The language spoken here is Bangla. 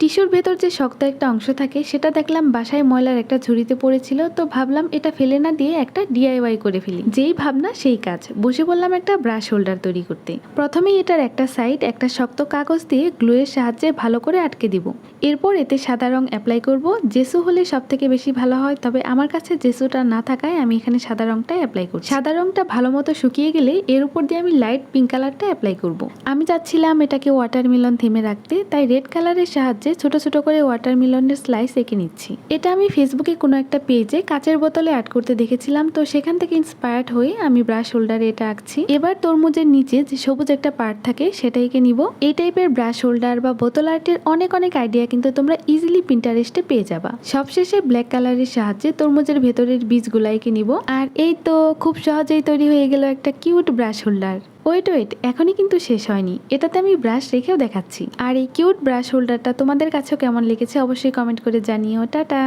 টিস্যুর ভেতর যে শক্ত একটা অংশ থাকে সেটা দেখলাম বাসায় ময়লার একটা ঝুড়িতে পড়েছিল, তো ভাবলাম এটা ফেলে না দিয়ে একটা ডিআইওয়াই করে ফেলি। যেই ভাবনা সেই কাজ, বসে বললাম একটা ব্রাশ হোল্ডার তৈরি করতে। প্রথমেই এটার একটা সাইড একটা শক্ত কাগজ দিয়ে গ্লুয়ের সাহায্যে ভালো করে আটকে দিব। এরপর এতে সাদা রং অ্যাপ্লাই করব। জেসু হলে সব থেকে বেশি ভালো হয়, তবে আমার কাছে জেসুটা না থাকায় আমি এখানে সাদা রংটা অ্যাপ্লাই করব। সাদা রংটা ভালো মতো শুকিয়ে গেলে এর উপর দিয়ে আমি লাইট পিঙ্ক কালারটা অ্যাপ্লাই করব। আমি চাচ্ছিলাম এটাকে ওয়াটারমেলন থিমে রাখতে, তাই রেড কালারের সাহায্যে ছোট ছোট করে ওয়াটারমেলনের স্লাইস এঁকে নিচ্ছি। এটা আমি ফেসবুকে কোনো একটা পেজে কাচের বোতলে অ্যাড করতে দেখেছিলাম, তো সেখান থেকে ইন্সপায়ার্ড হয়ে আমি ব্রাশ হোল্ডারে এটা আঁকছি। এবার তরমুজের নিচে যে সবুজ একটা পার্ট থাকে সেটা এঁকে নিব। এই টাইপের ব্রাশ হোল্ডার বা বোতল আর্টের অনেক আইডিয়া কিন্তু তোমরা ইজিলি পিন্টারেস্টে পেয়ে যাবা। সবশেষে ব্ল্যাক কালারের সাহায্যে তরমুজের ভেতরের বীজগুলা এঁকে নিব। আর এই তো খুব সহজেই তৈরি হয়ে গেল একটা কিউট ব্রাশ হোল্ডার। ওয়েট, এখনই কিন্তু শেষ হয়নি, এটাতে আমি ব্রাশ রেখেও দেখাচ্ছি। আর এই কিউট ব্রাশ হোল্ডারটা তোমাদের কাছেও কেমন লেগেছে অবশ্যই কমেন্ট করে জানিও। টাটা।